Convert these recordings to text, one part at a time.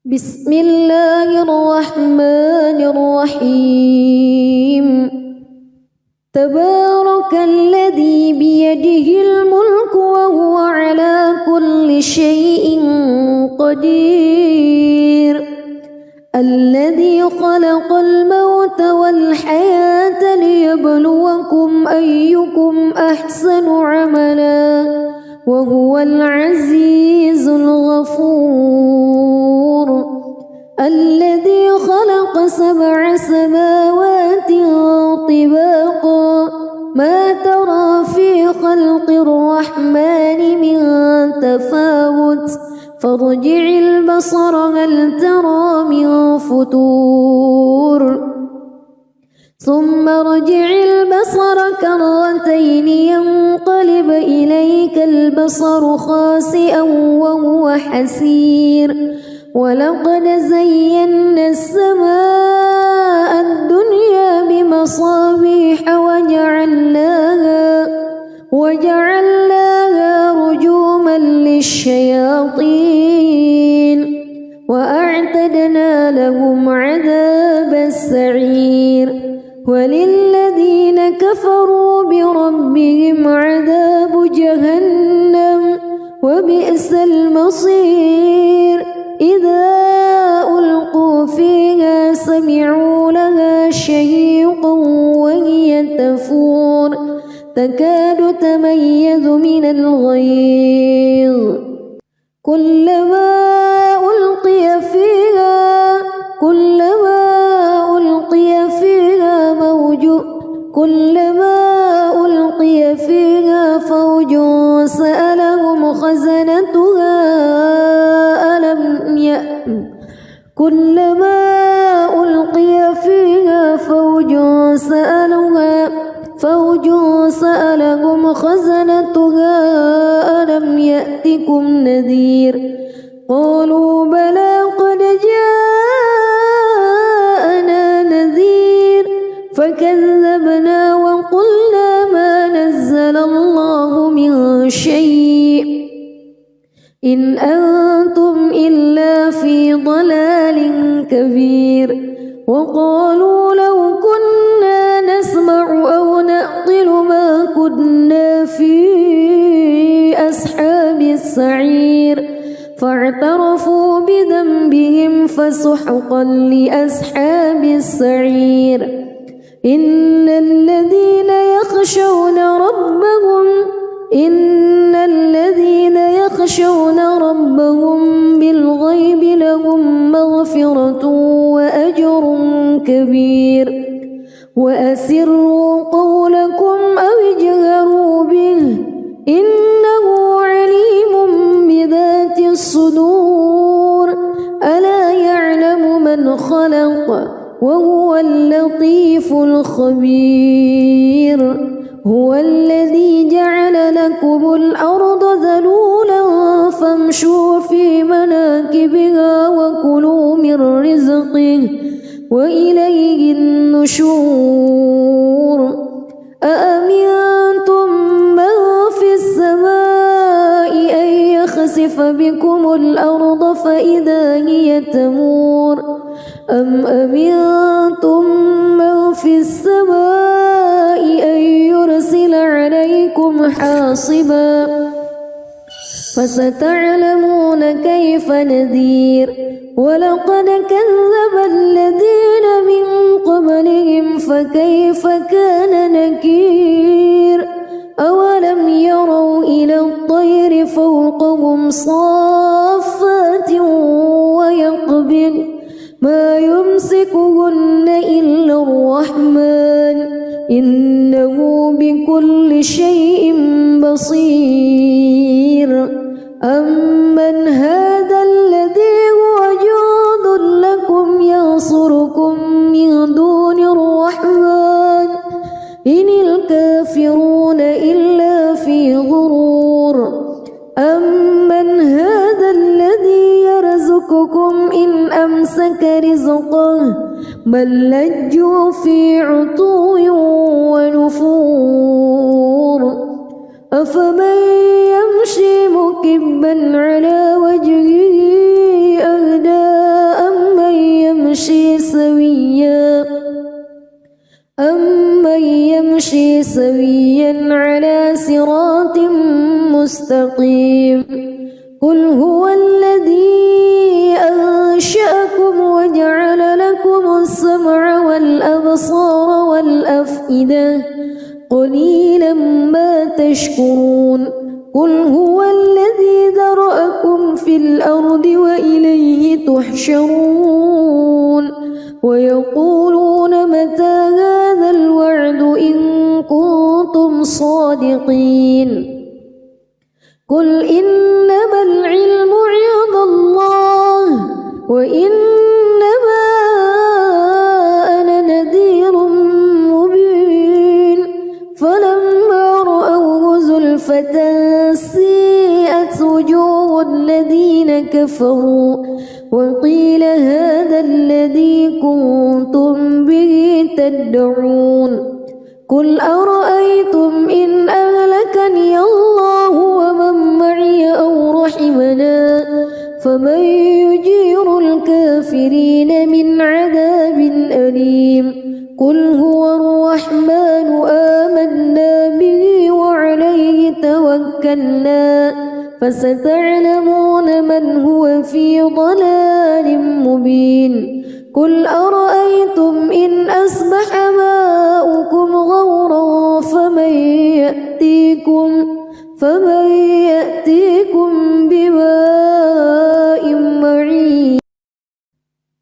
بسم الله الرحمن الرحيم تبارك الذي بيده الملك وهو على كل شيء قدير الذي خلق الموت والحياة ليبلوكم أيكم أحسن عملا وهو العزيز الغفور الذي خلق 7 سماوات طباقا ما ترى في خلق الرحمن من تفاوت فارجع البصر هل ترى من فتور ثم ارجع البصر كرتين ينقلب إليك البصر خاسئا وهو حسير ولقد زينا السماء الدنيا بمصابيح وجعلناها رجوما للشياطين وأعتدنا لهم عذاب السعير وللذين كفروا بربهم عذاب جهنم وبئس المصير إذا ألقوا فيها سمعوا لها شهيقا وهي تفور تكاد تميز من الغيظ كلما ألقي فيها فوج سألهم خزنتها ألم يأتكم نذير قالوا بلى قد جاءنا نذير فكذبنا وقلنا ما نزل الله من شيء إن أنتم إلا في ضلال كبير وقالوا لو كنا نسمع أو نعقل ما كنا في أصحاب السعير فاعترفوا بذنبهم فسحقا لأصحاب السعير إن الذين يخشون ربهم بالغيب لهم مغفرة وأجر كبير وأسروا قولكم أو اجهروا به إنه عليم بذات الصدور ألا يعلم من خلق وهو اللطيف الخبير هو الذي جعل لكم الأرض ذلولا فامشوا في مناكبها وكلوا من رزقه وإليه النشور أأمنتم من في السماء أن يخسف بكم الأرض فإذا هي تمور أم أمنتم من في السماء أن يرسل عليكم حاصبا فستعلمون كيف نذير ولقد كذب الذين من قبلهم فكيف كان نكير أولم يروا إلى الطير فوقهم صافات ويقبض ما يمسكهن إلا الرحمن إنه بكل شيء بصير أمن هذا الذي هو جند لكم ينصركم من دون الرحمن إن الكافرون إلا في غرور أمن هذا الذي يرزقكم إن أمسك رزقه بل لجوا في عتو ونفور أفمن يمشي مكبا على وجهه أهدى سويا على صراط مستقيم قل هو الذي أنشأكم وجعل لكم السمع والأبصار والأفئدة قليلا ما تشكرون قل هو الذي ذرأكم في الأرض وإليه تحشرون ويقولون متى هذا الوعد إن كنتم صادقين قل إنما العلم عند الله وإنما أنا نذير مبين فلما رأوه زلفة سيئت وجوه الذين كفروا وقيل هذا الذي كنتم به تدعون قل أرأيتم إن أهلكني الله ومن معي أو رحمنا فمن يجير الكافرين من عذاب أليم قل هو الرحمن آمنا به وعليه توكلنا فستعلمون من هو في ضلال مبين قل أرأيتم إن أصبح ماؤكم غورا فمن يأتيكم بماء معين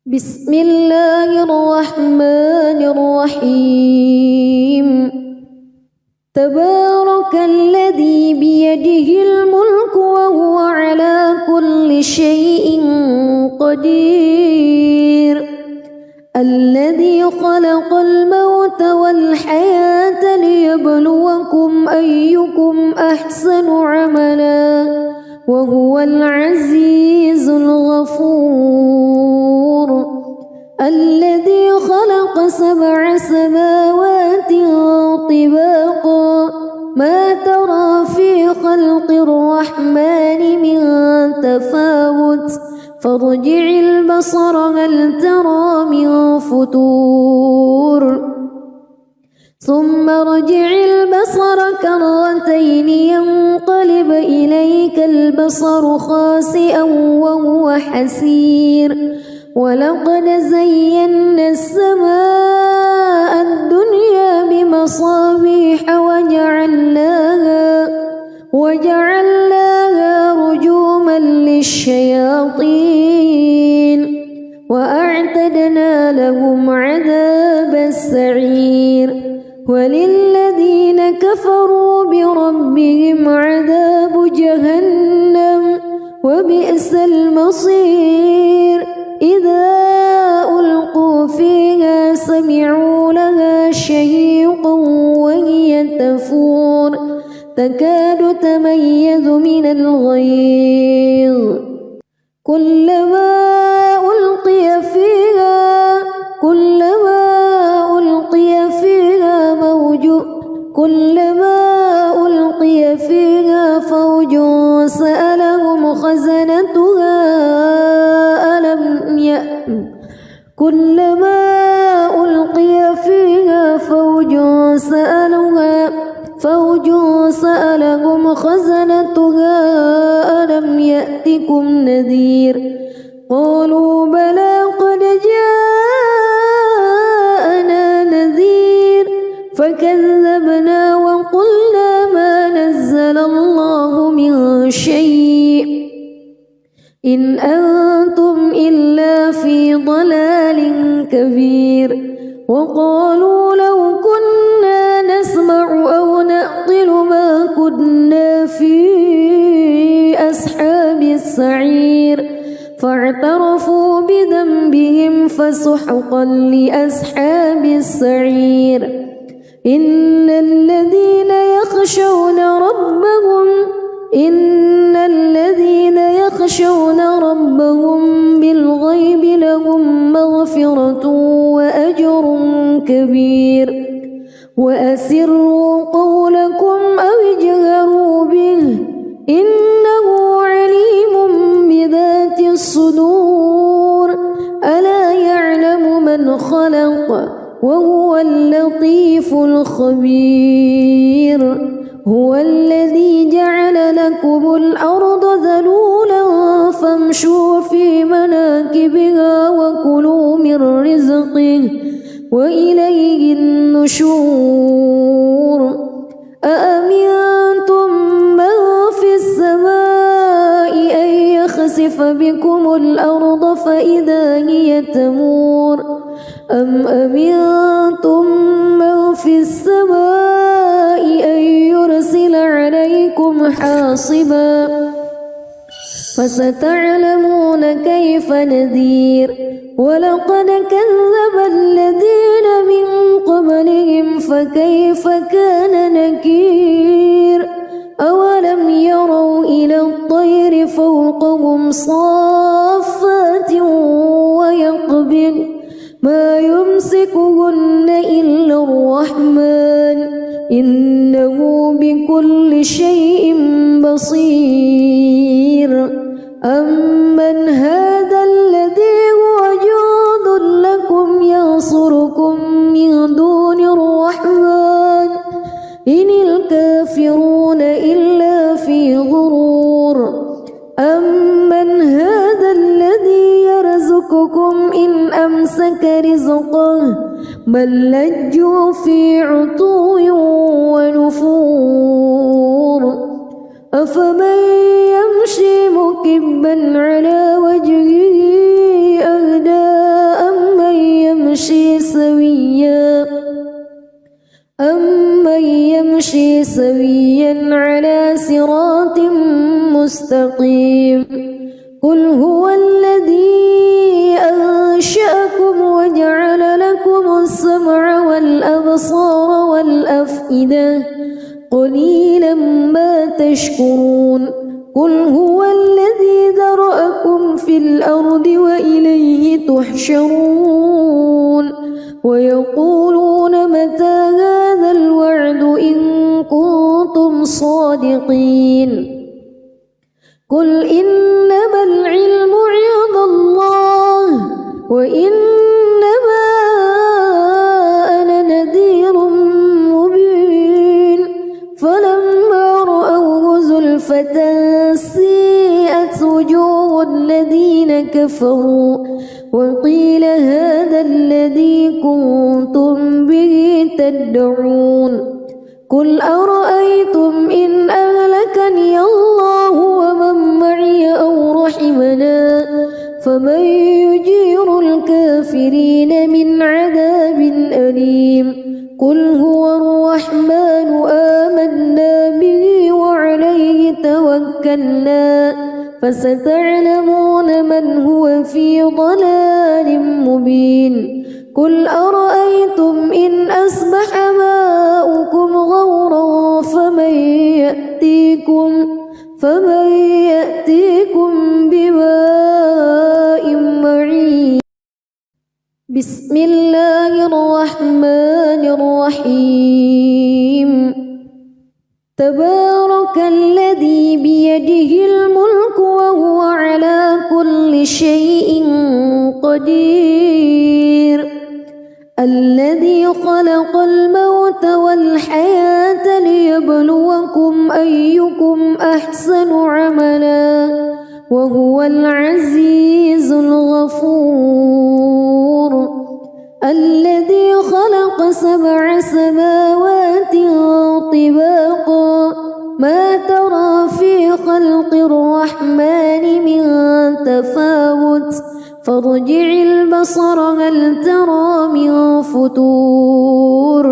بسم الله الرحمن الرحيم تبارك الذي بيده الملك وهو على كل شيء قدير الذي خلق الموت والحياة ليبلوكم أيكم أحسن عملا وهو العزيز الغفور الذي خلق 7 سماوات طباقا ما ترى في خلق الرحمن من تفاوت فارجع البصر هل ترى من فطور ثم ارجع البصر كرتين ينقلب إليك البصر خاسئا وهو حسير ولقد زينا السماء الدنيا بمصابيح وجعلناها رجوما للشياطين وأعتدنا لهم عذاب السعير وللذين كفروا بربهم عذاب جهنم وبئس المصير إذا ألقوا فيها سمعوا لها شهيقا وهي تفور تكاد تميز من الغيظ كلما ألقي فيها فوج سألهم خزنتها كلما ألقي فيها فوج سألهم خزنتها ألم يأتكم نذير قالوا بلى قد جاءنا نذير فكذبنا وقلنا ما نزل الله من شيء إن أنتم إلا في ضلال كبير وقالوا لو كنا نسمع أو نعقل ما كنا في أصحاب السعير فاعترفوا بذنبهم فسحقا لأصحاب السعير إن الذين يخشون ربهم بالغيب لهم مغفرة وأجر كبير وأسروا قولكم أو اجهروا به إنه عليم بذات الصدور ألا يعلم من خلق وهو اللطيف الخبير. هو الذي جعل لكم الأرض ذلولا فامشوا في مناكبها وكلوا من رزقه وإليه النشور. أأمنتم من في السماء أن يخسف بكم الأرض فإذا هي تمور أم أمنتم من في السماء أن يرسل عليكم حاصبا فستعلمون كيف نذير. ولقد كذب الذين من قبلهم فكيف كان نكير. أولم يروا إلى الطير فوقهم صافات ويقبض ما يمسكهن إلا الرحمن إنه بكل شيء بصير. أمن هذا الذي هو جند لكم ينصركم من دون الرحمن إن الكافرون إلا في غرور. أمن هذا الذي يرزقكم إن أمسك رزقه بل لجوا في عتو ونفور. أفمن يمشي مكبا على وجهه أهدى أمن يمشي سويا على صراط مستقيم. قل هو الذي أنشأكم وجعل لكم السمع والأبصار والأفئدة قليلا ما تشكرون. قل هو الذي ذرأكم في الأرض وإليه تحشرون. ويقولون متى هذا الوعد إن كنتم صادقين. قل إنما العلم عند الله وإنما أنا نذير مبين. فلما رأوه زلفة سيئت وجوه الذين كفروا وقيل هذا الذي كنتم به تدعون. قل أرأيتم إن أهلكني الله ومن معي أو رحمنا فمن يجير الكافرين من عذاب أليم. قل هو الرحمن آمنا به وعليه توكلنا فستعلمون من هو في ضلال مبين. قل أرأيتم إن أصبح ماؤكم غورا فمن يأتيكم بماء معين. بسم الله الرحمن الرحيم. تبارك الذي بيده الملك وهو على كل شيء قدير. الذي خلق الموت والحياة ليبلوكم أيكم أحسن عملا وهو العزيز الغفور. الذي خلق 7 سماوات طباقا ما ترى في خلق الرحمن من تفاوت فارجع البصر هل ترى من فطور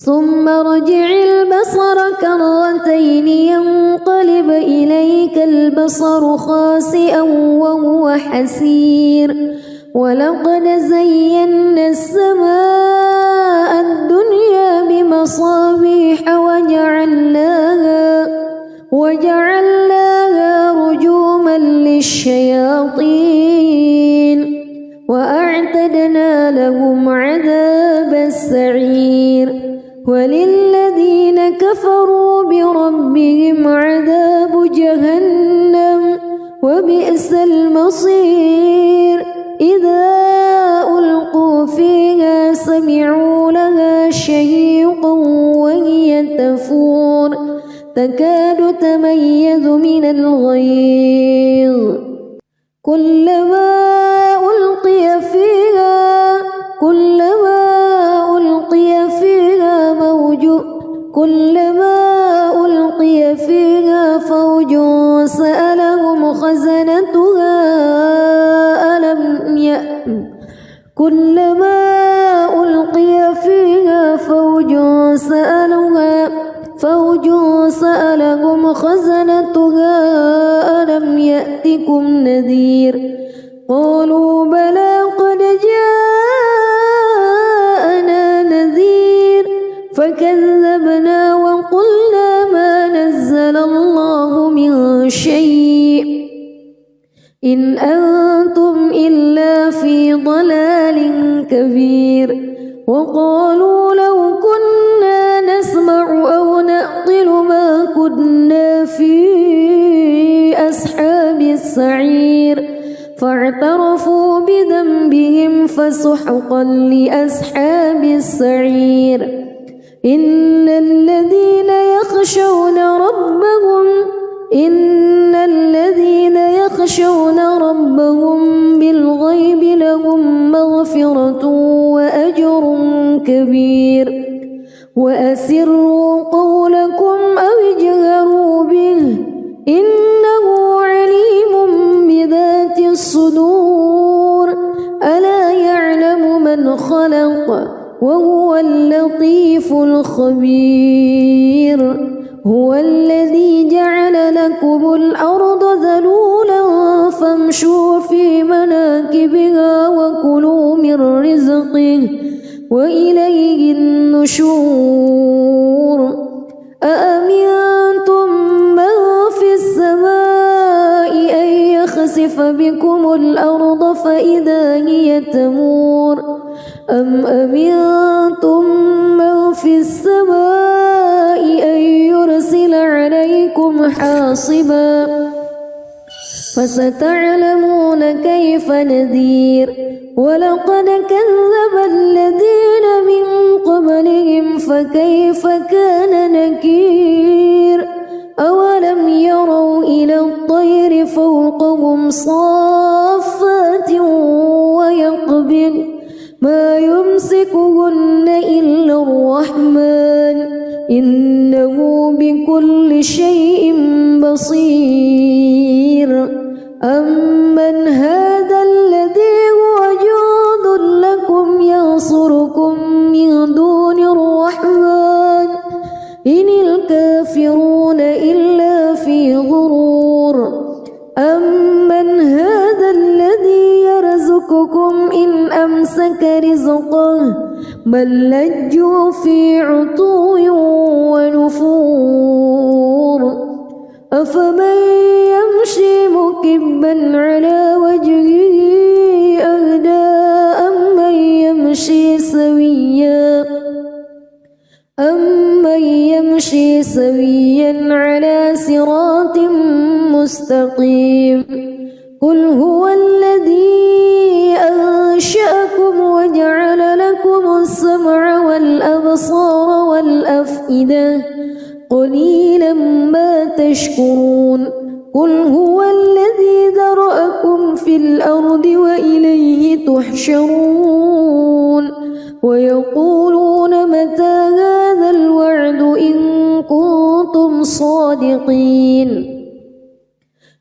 ثم ارجع البصر كرتين ينقلب إليك البصر خاسئا وهو حسير. ولقد زينا السماء الدنيا بمصابيح وجعلناها رجوما للشياطين وأعتدنا لهم عذاب السعير. وللذين كفروا بربهم عذاب جهنم وبئس المصير. إذا ألقوا فيها تكاد تميز من الغيظ كلما ألقي فيها فوج سألهم خزنتها ألم يأتكم نذير قالوا بلى قد جاءنا نذير فكذبنا وقلنا ما نزل الله من شيء إن أنتم إلا في ضلال كبير وقالوا لو كنا نسمع أو نعقل ما كنا في أصحاب السعير فاعترفوا بذنبهم فسحقا لأصحاب السعير إن الذين يخشون ربهم بالغيب لهم مغفرة وأجر كبير وأسروا قولكم أو اجهروا به إنه عليم بذات الصدور ألا يعلم من خلق وهو اللطيف الخبير هو الذي جعل لكم الأرض ذلولا فامشوا في مناكبها وكلوا من رزقه وإليه النشور أأمنتم من في السماء أن يخسف بكم الأرض فإذا هي تمور أم أمنتم من في السماء أن يرسل عليكم حاصبا فستعلمون كيف نذير ولقد كذب الذين من قبلهم فكيف كان نكير أولم يروا إلى الطير فوقهم صافات ويقبض ما يمسكهن إلا الرحمن إنه بكل شيء بصير أمن هذا الذي هو جند لكم ينصركم من دون الرحمن إن الكافرون إلا في غرور أمن هذا الذي يرزقكم إن أمسك رزقه بل لجوا في عتو ونفور أفمن يمشي مكبا على وجهه أهدى أمن يمشي سويا على صراط مستقيم قل هو الذي أنشأكم وجعل لكم السمع والأبصار والأفئدة قليلا ما تشكرون قل هو الذي ذرأكم في الأرض وإليه تحشرون ويقولون متى هذا الوعد إن كنتم صادقين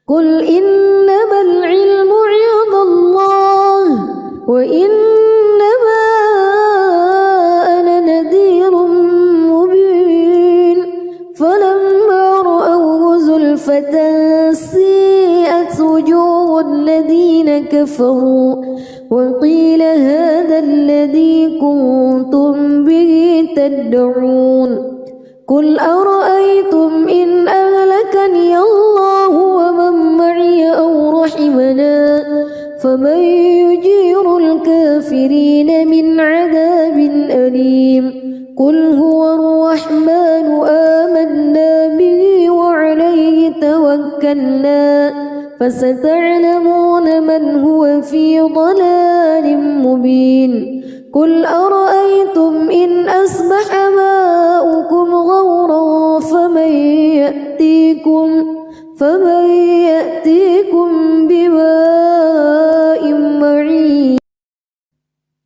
قل إنما العلم عند الله وإنما أنا نذير مبين فلما رأوه زلفة سيئت وجوه الذين كفروا وقيل هذا الذي كنتم به تدعون قل أرأيتم إن أهلكني الله ومن معي أو رحمنا فمن يجير الكافرين من عذاب أليم قل هو الرحمن آمنا به وعليه توكلنا فستعلمون من هو في ضلال مبين قل أرأيتم إن أصبح ماؤكم غورا فمن فمن يأتيكم بماء معين.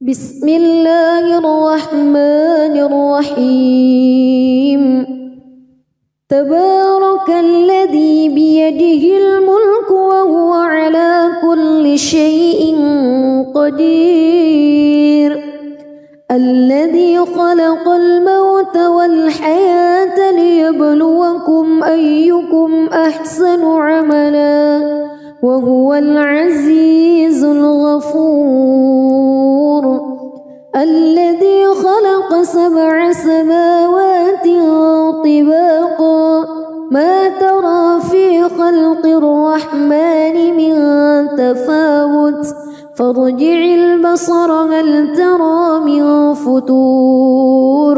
بسم الله الرحمن الرحيم. تبارك الذي بيده الملك وهو على كل شيء قدير. الذي خلق الموت والحياة ليبلوكم أيكم أحسن عملا وهو العزيز الغفور. الذي خلق 7 سماوات طباقا ما ترى في خلق الرحمن من تفاوت فارجع البصر هل ترى من فتور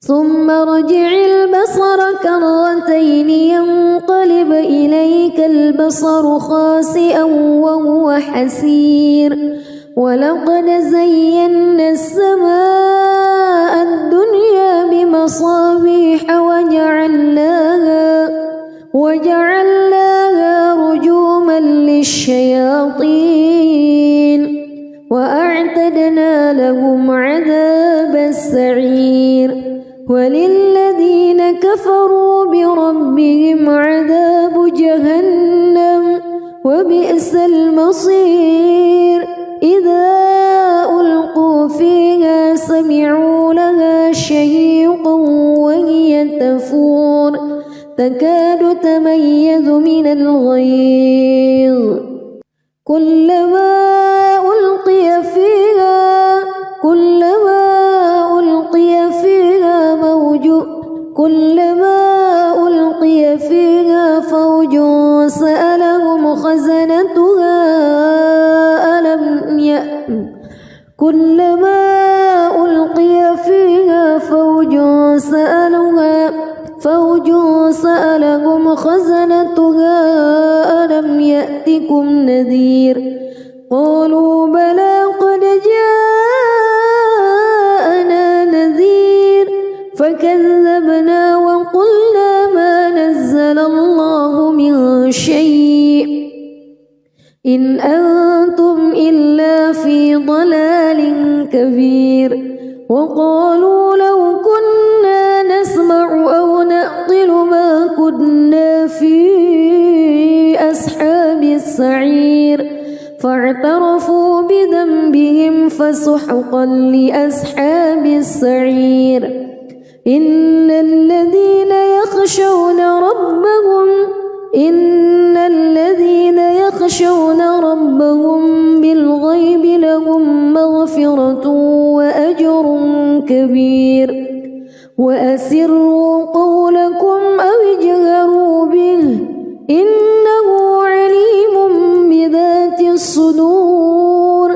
ثم ارجع البصر كرتين ينقلب إليك البصر خاسئا وهو حسير. ولقد زينا السماء الدنيا بمصابيح وجعلناها رجوما للشياطين وأعتدنا لهم عذاب السعير. وللذين كفروا بربهم عذاب جهنم وبئس المصير. إذا ألقوا فيها سمعوا لها شهيقا وهي تفور تكاد تميز من الغيظ كلما ألقي فيها فوج سألهم خزنتها ألم يأتكم نذير قالوا بلى قد جاءنا نذير فكذبنا وقلنا ما نزل الله من شيء إن أنتم إلا في ضلال كبير. وقالوا لو كنا نسمع أو نعقل ما كنا في أصحاب السعير فاعترفوا بذنبهم فسحقا لأصحاب السعير. إن الذين يخشون ربهم بالغيب لهم مغفرة وأجر كبير. وأسروا قولكم أو اجهروا به إنه عليم بذات الصدور.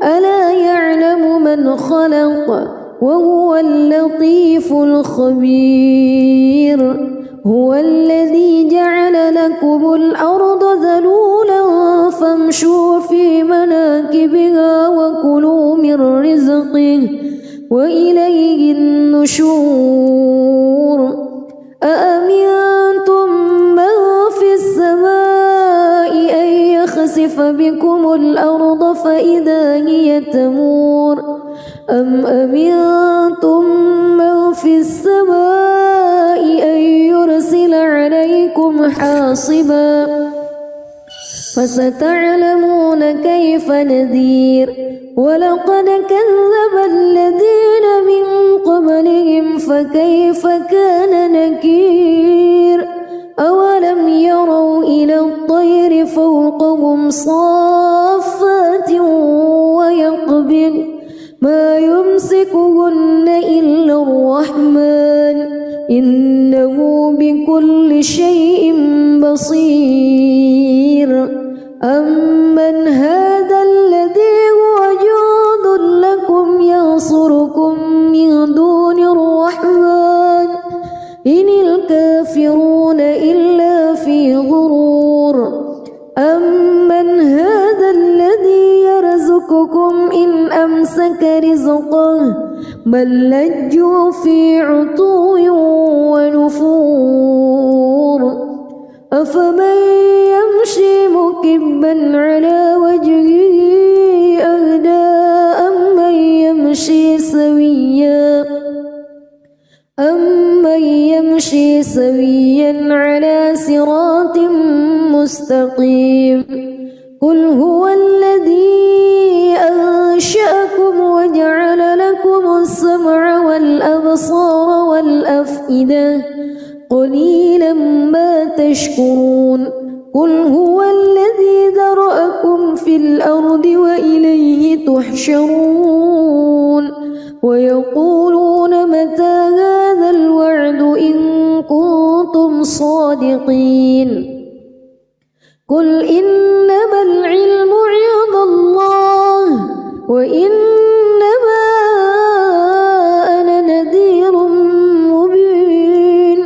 ألا يعلم من خلق وهو اللطيف الخبير. هو الذي جعل لكم الأرض ذلولا فامشوا في مناكبها وكلوا من رزقه وإليه النشور. أأمنتم من في السماء أن يخسف بكم الأرض فإذا هي تمور أم أمنتم من في السماء أن يرسل عليكم حاصبا فستعلمون كيف نذير. ولقد كذب الذين من قبلهم فكيف كان نكير. أولم يروا إلى الطير فوقهم صافات ويقبض ما يمسكهن إلا الرحمن إنه بكل شيء بصير. أمن هذا الذي هو جند لكم ينصركم من دون الرحمن إن الكافرون إلا في غرور. أمن هذا الذي يرزقكم إن أمسك رزقه بل لجوا في عتو ونفور. أفمن يمشي مكبا على وجهه أهدى أمن يمشي سويا على صراط مستقيم قل هو الذي أنشأكم وجعل لكم السمع والأبصار والأفئدة قليلا ما تشكرون قل هو الذي ذرأكم في الأرض وإليه تحشرون ويقولون متى هذا الوعد إن كنتم صادقين قل إنما العلم عند الله وإنما أنا نذير مبين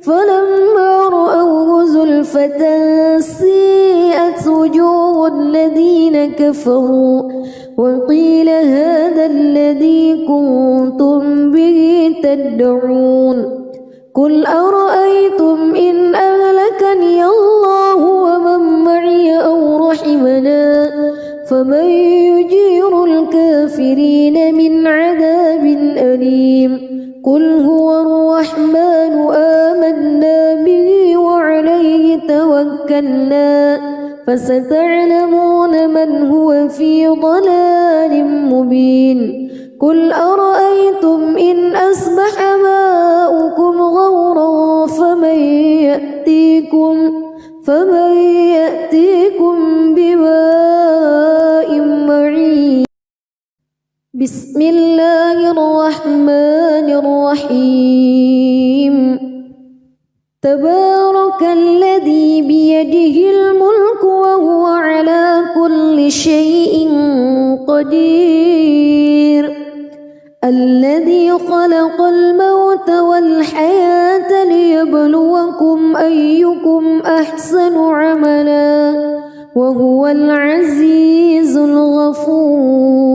فلما رأوه زلفة سيئت وجوه الذين كفروا وقيل هذا الذي كنتم به تدعون قل أرأيتم إن أهلكني الله ومن معي أو رحمنا فمن يجير الكافرين من عذاب أليم قل هو الرحمن آمنا به وعليه توكلنا فستعلمون من هو في ضلال مبين قل أرأيتم إن أصبح ماؤكم غورا فمن يأتيكم بماء معين بسم الله الرحمن الرحيم تبارك الذي بيده الملك وهو على كل شيء قدير الذي خلق الموت والحياة ليبلوكم أيكم أحسن عملا وهو العزيز الغفور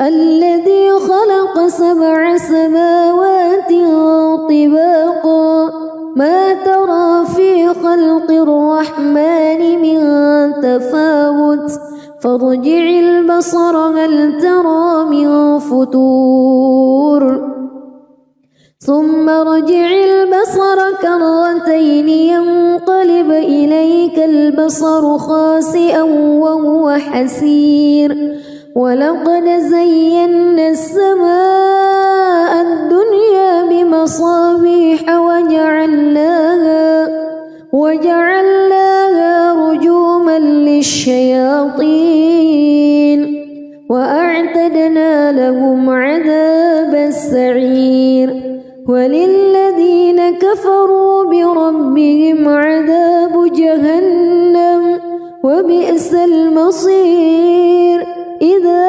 الذي خلق 7 سماوات طباقا ما ترى في خلق الرحمن من تفاوت فارجع البصر هل ترى من فتور ثم ارجع البصر كرتين ينقلب إليك البصر خاسئا وهو حسير ولقد زينا السماء الدنيا بمصابيح وجعلناها رجوما للشياطين وأعتدنا لهم عذاب السعير وللذين كفروا بربهم عذاب جهنم وبئس المصير إذا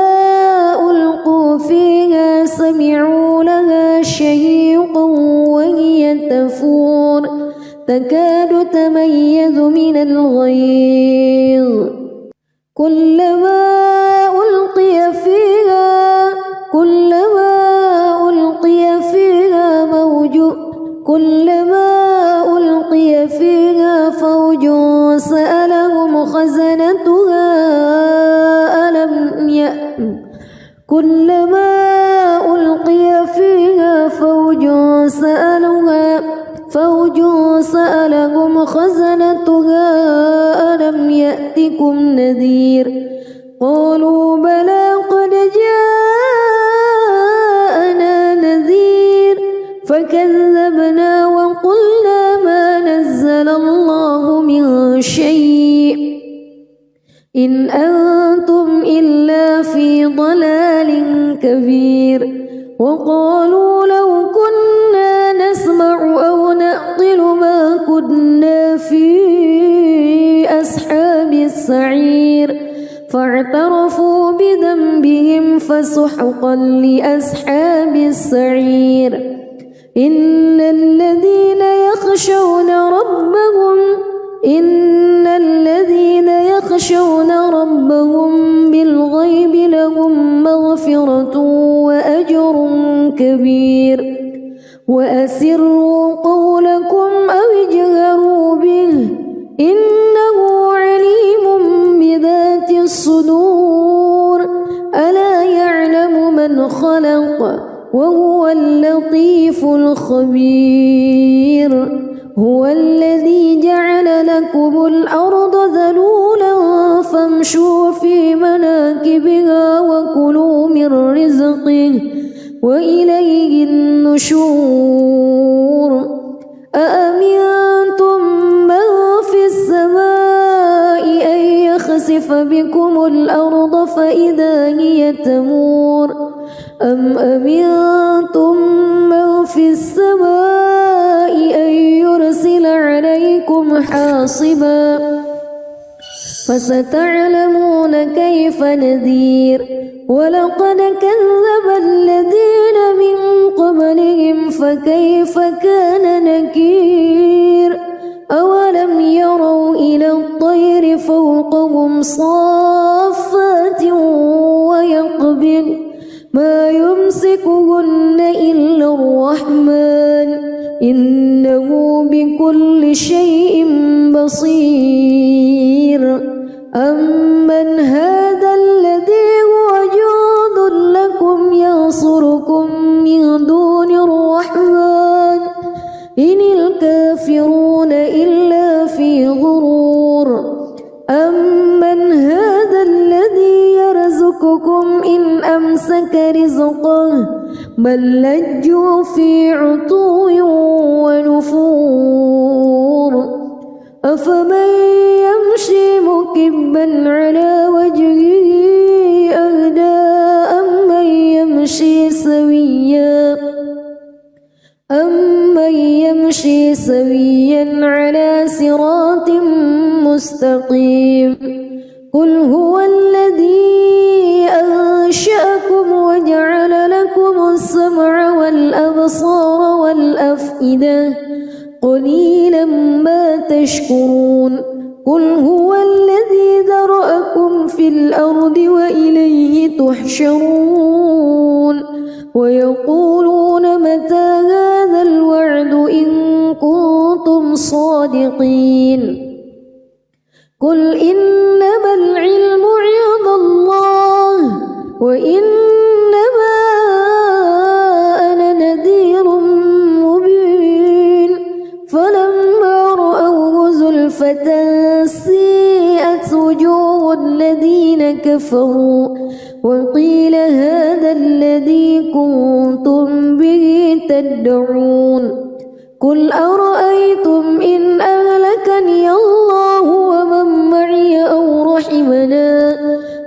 ألقوا فيها سمعوا لها شهيقا وهي تفور تكاد تميز من الغيظ كلما ألقي فيها فوج سألهم خزنتها كلما ألقي فيها فوج سألهم خزنتها ألم يأتكم نذير قالوا بلى قد جاءنا نذير فكذبنا وقلنا ما نزل الله من شيء إن أنتم إلا في ضلال كبير وقالوا لو كنا نسمع أو نعقل ما كنا في أصحاب السعير فاعترفوا بذنبهم فسحقا لأصحاب السعير إن الذين يخشون ربهم بالغيب لهم مغفرة وأجر كبير وأسروا قولكم أو اجهروا وهو اللطيف الخبير هو الذي جعل لكم الأرض ذلولا فامشوا في مناكبها وكلوا من رزقه وإليه النشور أأمنتم من في السماء أن يخسف بكم الأرض فإذا هي تمور أم أمنتم من في السماء أن يرسل عليكم حاصبا فستعلمون كيف نذير ولقد كذب الذين من قبلهم فكيف كان نكير أولم يروا إلى الطير فوقهم صافات ويقبض ما يمسكهن إلا الرحمن إنه بكل شيء بصير أمن هذا الذي هو جند لكم ينصركم من دون الرحمن إن الكافرون إلا في غرور أمن هذا الذي يرزقكم إن أمسك رزقه بل لجوا في عتو ونفور أفمن يمشي مكبا على وجهه أهدى أمن يمشي سويا على صراط مستقيم قل هو الذي أنشأكم وجعل لكم السمع والأبصار والأفئدة قليلا ما تشكرون قل هو الذي ذرأكم في الأرض وإليه تحشرون ويقولون متى هذا الوعد إن كنتم صادقين قل إنما العلم عند الله وإنما أنا نذير مبين فلما رأوه زلفة سيئت وجوه الذين كفروا وقيل هذا الذي كنتم به تدعون قل أرأيتم إن أهلكني الله ومن معي أو رحمنا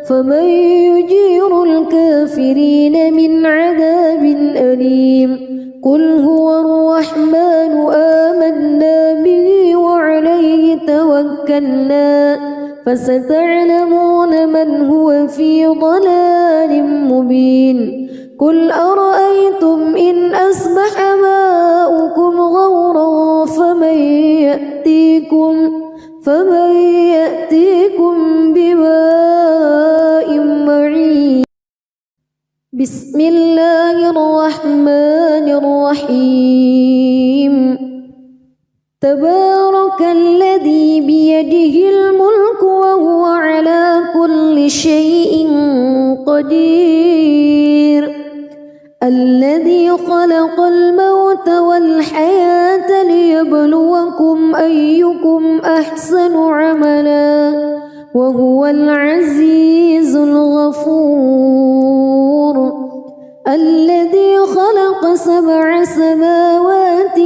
فمن يجير الكافرين من عذاب أليم قل هو الرحمن آمنا به وعليه توكلنا فستعلمون من هو في ضلال مبين قل أرأيتم إن أصبح ماؤكم غورا فمن يأتيكم بماء معين بسم الله الرحمن الرحيم تبارك الذي بيده الملك وهو على كل شيء قدير الذي خلق الموت والحياة ليبلوكم أيكم أحسن عملا وهو العزيز الغفور الذي خلق 7 سماوات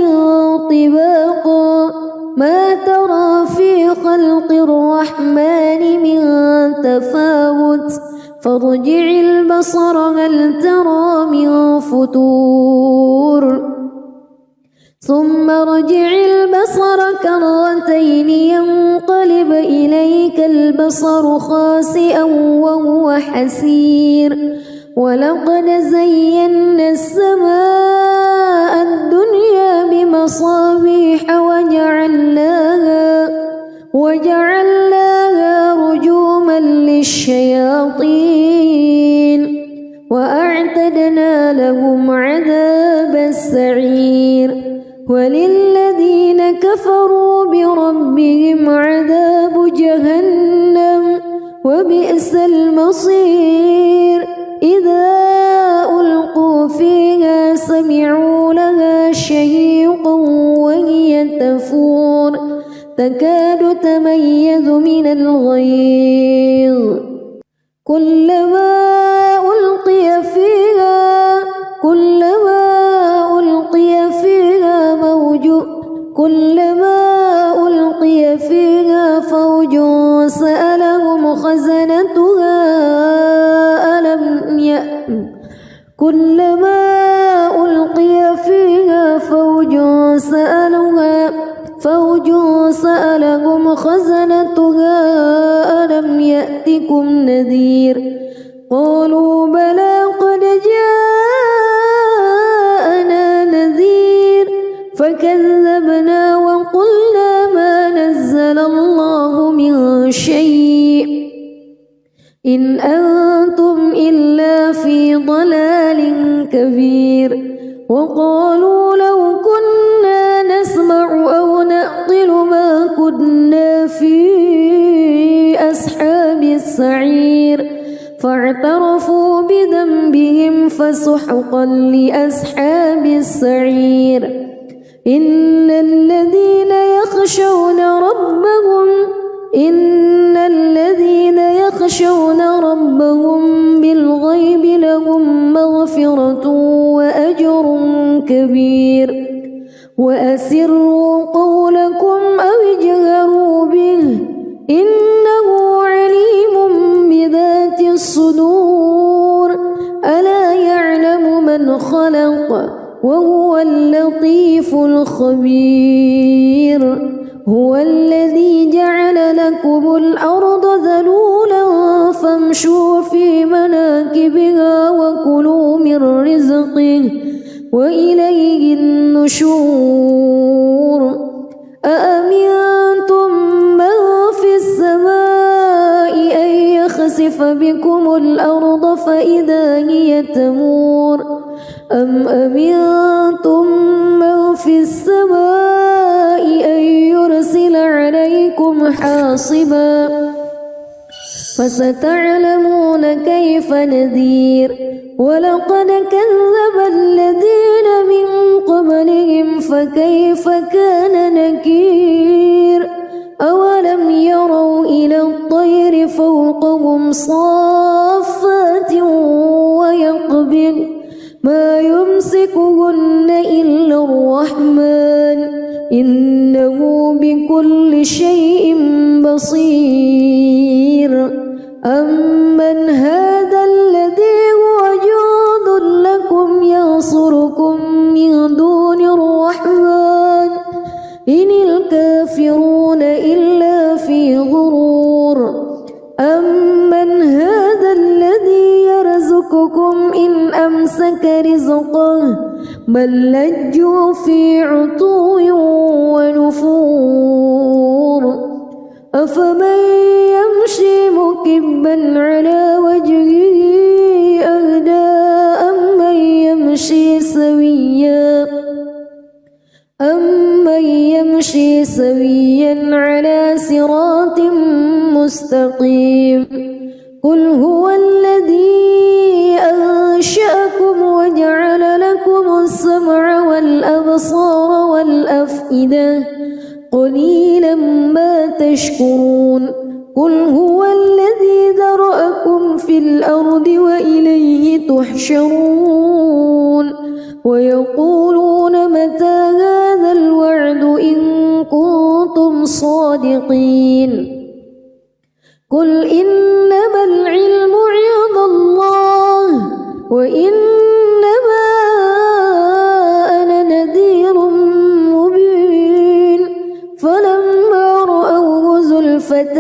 طباقا ما ترى في خلق الرحمن من تفاوت فارجع البصر هل ترى من فتور ثم ارجع البصر كرتين ينقلب إليك البصر خاسئا وهو حسير ولقد زينا السماء الدنيا بمصابيح وجعلناها رجوما للشياطين وأعتدنا لهم عذاب السعير وللذين كفروا بربهم عذاب جهنم وبئس المصير إذا ألقوا فيها من الغيظ كلما ألقي فيها فوج سألهم خزنتها ألم يأتكم نذير قالوا بلى قد جاءنا نذير فكذبنا وقلنا ما نزل الله من شيء إن أنتم إلا في ضلال كبير وقالوا لو كنا نسمع أو نعقل ما كنا في أصحاب السعير فاعترفوا بذنبهم فسحقا لأصحاب السعير إن الذين يخشون ربهم بالغيب لهم مغفرة وأجر كبير وأسروا قولكم أو اجهروا به إنه عليم بذات الصدور ألا يعلم من خلق وهو اللطيف الخبير هو الذي جعل لكم الأرض ذلولا فامشوا في مناكبها وكلوا من رزقه وإليه النشور أأمنتم من في السماء أن يخسف بكم الأرض فإذا هي تمور أم أمنتم من في السماء أن يرسل عليكم حاصبا فستعلمون كيف نذير ولقد كذب الذين من قبلهم فكيف كان نكير أولم يروا إلى الطير فوقهم صافات ويقبض ما يمسكهن إلا الرحمن إنه بكل شيء بصير أمن هذا الذي هو جند لكم ينصركم من دون الرحمن إن الكافرون إلا في غرور أمن هذا الذي يرزقكم إن أمسك رزقه بل لجوا في عتو ونفور أفمن يمشي مكبا على وجهه أهدى أمن يمشي سويا على صراط مستقيم قل هو الذي أنشأكم وجعل لكم السمع والأبصار والأفئدة قليلا ما تشكرون قل هو الذي ذرأكم في الأرض وإليه تحشرون ويقولون متى هذا الوعد إن كنتم صادقين قل إنما العلم عند الله وإنما أنا نذير مبين فلما رأوه زلفة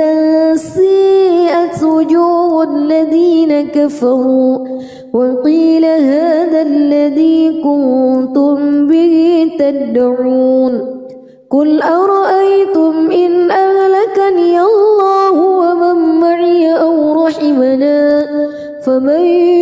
سيئت وجوه الذين كفروا وقيل هذا الذي كنتم به تدعون قل أرأيتم إن أهلكني الله ومن معي أو رحمنا فمن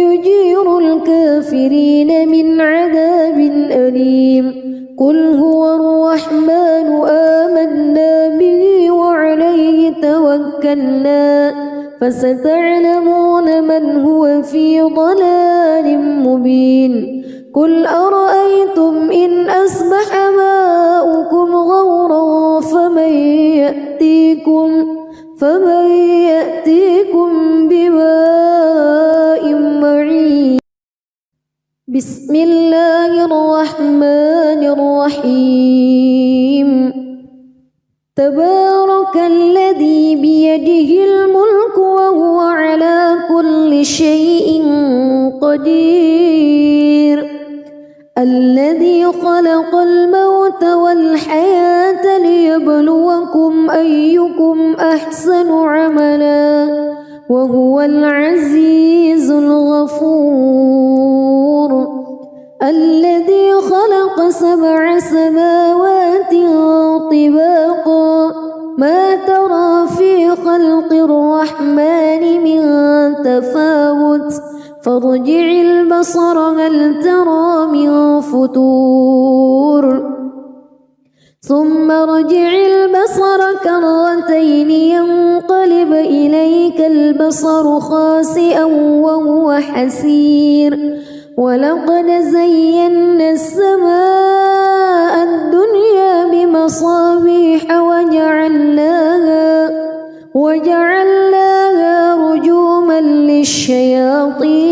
يجير الكافرين من عذاب أليم قل هو الرحمن آمنا به وعليه توكلنا فستعلمون من هو في ضلال مبين قل أرأيتم إن أصبح ماؤكم غورا فمن فمن يأتيكم بماء معين بسم الله الرحمن الرحيم تبارك الذي بيده الملك وهو على كل شيء قدير الذي خلق الموت والحياة ليبلوكم أيكم أحسن عملا وهو العزيز الغفور الذي خلق 7 سماوات طباقا ما ترى في خلق الرحمن من تفاوت فارجع البصر هل ترى من فتور ثم ارجع البصر كرتين ينقلب إليك البصر خاسئا وهو حسير ولقد زينا السماء الدنيا بمصابيح وجعلناها رجوما للشياطين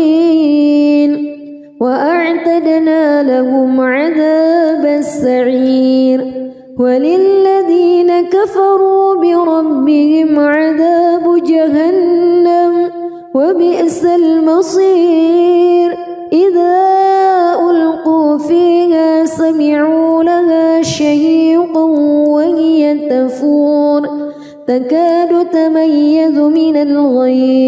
وأعتدنا لهم عذاب السعير وللذين كفروا بربهم عذاب جهنم وبئس المصير إذا ألقوا فيها سمعوا لها شهيقا وهي تفور تكاد تميز من الغيظ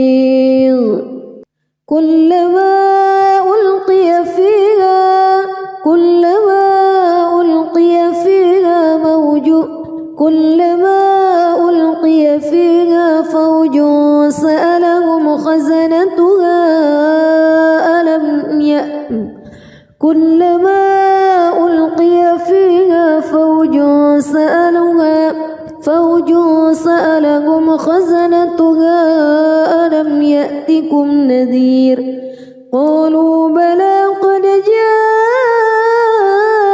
كلما ألقي فيها فوج سألهم خزنتها ألم يأتكم نذير قالوا بلى قد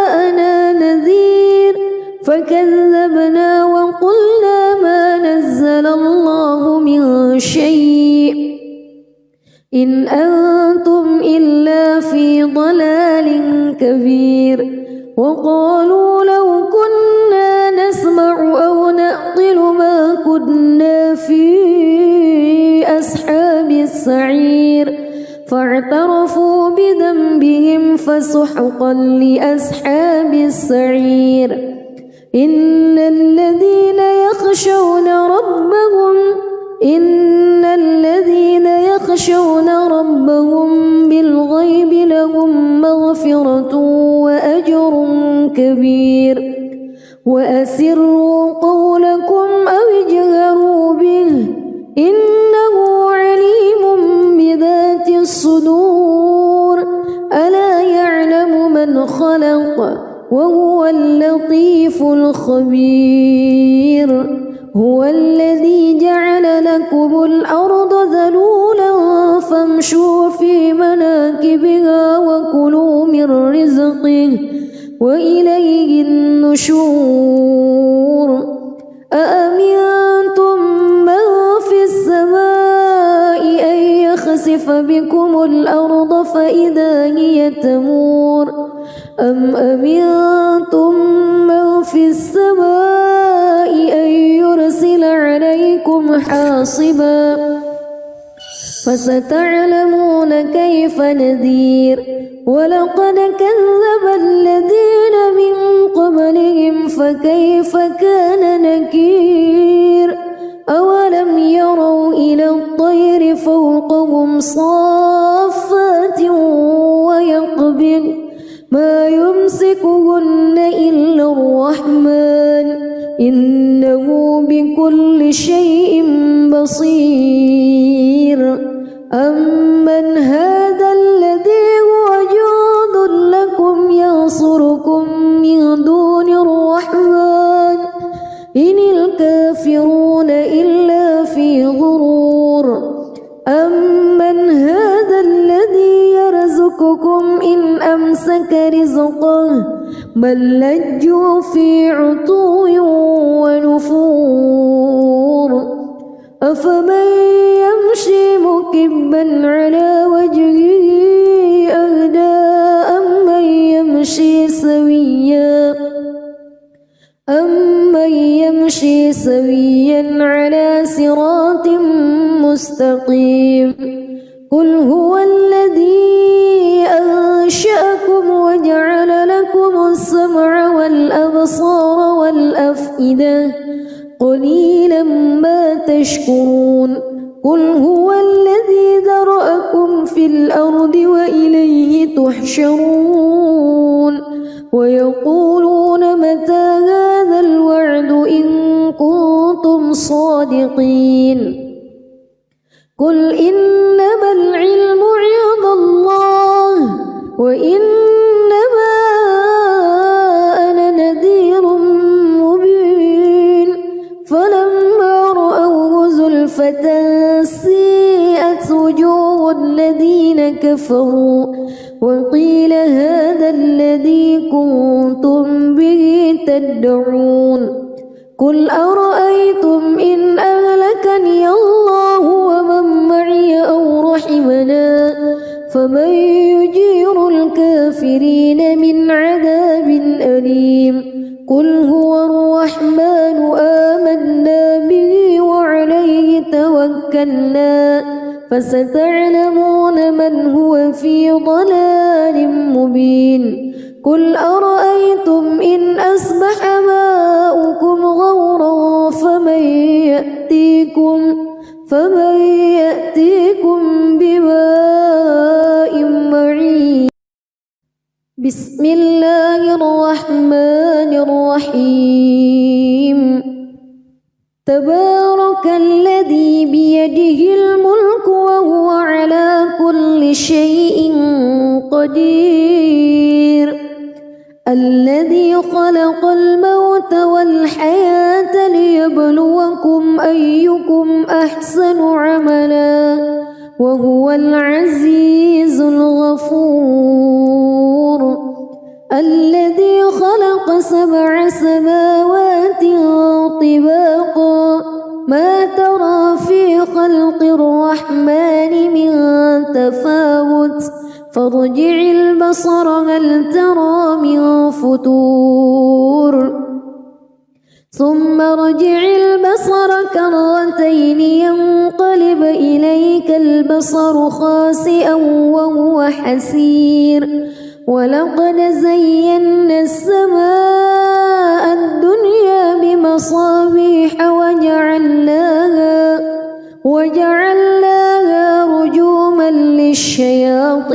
جاءنا نذير فكذبنا وقلنا ما نزل الله من شيء إن أنتم إلا في ضلال كبير وقالوا لو كنا نسمع أو نعقل ما كنا في أصحاب السعير فاعترفوا بذنبهم فسحقا لأصحاب السعير إن الذين يخشون ربهم بالغيب لهم مغفرة وأجر كبير وأسروا قولكم أو اجهروا به إنه عليم بذات الصدور ألا يعلم من خلق وهو اللطيف الخبير هو الذي جعل لكم الأرض ذلولا فامشوا في مناكبها وكلوا من رزقه وإليه النشور أأمنتم من في السماء أن يخسف بكم الأرض فإذا هي تمور أم أمنتم من في السماء أن يرسل عليكم حاصبا فستعلمون كيف نذير ولقد كذب الذين من قبلهم فكيف كان نكير أولم يروا إلى الطير فوقهم صافات ويقبض ما يمسكهن إلا الرحمن إنه بكل شيء بصير أمن هذا الذي هو جند لكم ينصركم من دون الرحمن إن الكافرون إلا في غرور أمن هذا الذي يرزقكم إن أمسك رزقه بل لجوا في عتو ونفور أفمن يمشي مكبا على وجهه أهدى أمن يمشي سويا على صراط مستقيم قل هو الذي أنشأكم وجعل لكم السمع والأبصار والأفئدة قليلا ما تشكرون قل هو الذي ذرأكم في الأرض وإليه تحشرون ويقولون متى هذا الوعد إن كنتم صادقين قل إنما العلم عند الله وإنما أنا نذير مبين فلما رأوه زلفة سيئت وجوه الذين كفروا وقيل هذا الذي كنتم به تدعون قل أرأيتم إن أهلكني الله ومن معي أو رحمنا فمن يجير الكافرين من عذاب أليم قل هو الرحمن آمنا به وعليه توكلنا فستعلمون من هو في ضلال مبين قل أرأيتم إن أصبح ماؤكم غورا فمن يأتيكم بماء معين بسم الله الرحمن الرحيم تبارك الذي بيده الملك وهو على كل شيء قدير الذي خلق الموت والحياة ليبلوكم أيكم أحسن عملا وهو العزيز الغفور الذي خلق 7 سماوات طباقا ما ترى في خلق الرحمن من تفاوت فارجع البصر هل ترى من فتور ثم ارجع البصر كرتين ينقلب إليك البصر خاسئا وهو حسير ولقد زينا السماء الدنيا بمصابيح وجعلناها رجوما للشياطين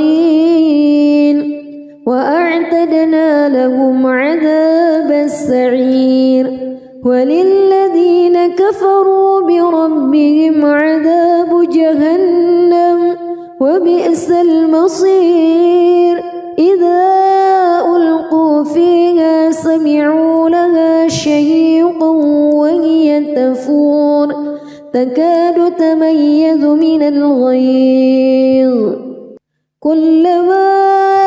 وأعتدنا لهم عذاب السعير وللذين كفروا بربهم عذاب جهنم وبئس المصير إذا ألقوا فيها سمعوا لها شهيقا وهي تفور تكاد تميز من الغيظ كلما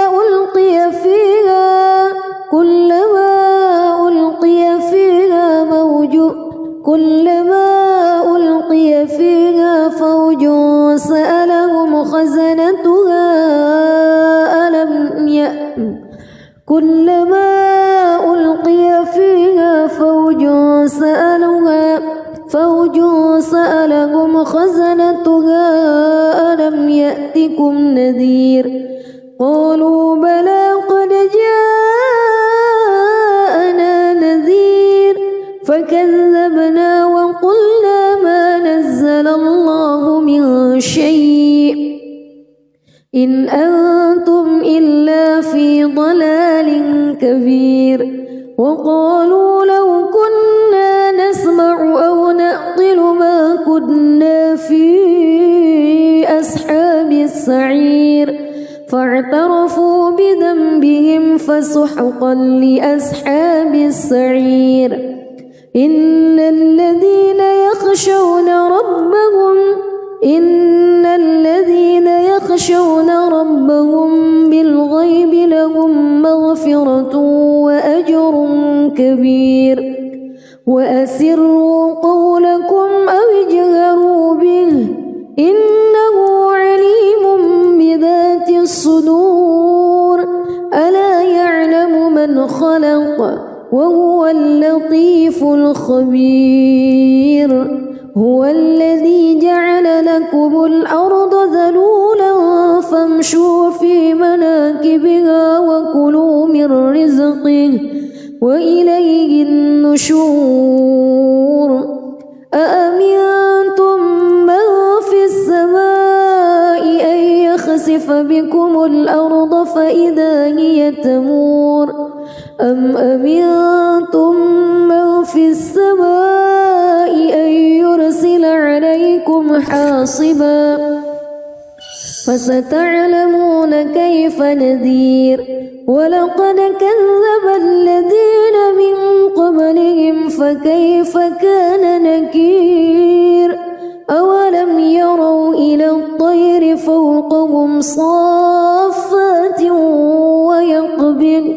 ألقي فيها فوج سألهم خزنتها كلما ألقي فيها فوج سألهم خزنتها ألم يأتكم نذير قالوا بلى قد جاءنا نذير فكذبنا وقلنا ما نزل الله من شيء إن أنتم إلا في ضلال كبير وقالوا لو كنا نسمع أو نعقل ما كنا في أصحاب السعير فاعترفوا بذنبهم فسحقا لأصحاب السعير إن الذين يخشون ربهم بالغيب لهم مغفرة وأجر كبير وأسروا قولكم أو اجهروا الأرض ذلولا فامشوا في مناكبها وكلوا من رزقه وإليه النشور أأمنتم من في السماء أن يخسف بكم الأرض فإذا هي تمور أم أمنتم من في السماء أن يرسل عليكم حاصبا فستعلمون كيف نذير ولقد كذب الذين من قبلهم فكيف كان نكير أولم يروا إلى الطير فوقهم صافات ويقبض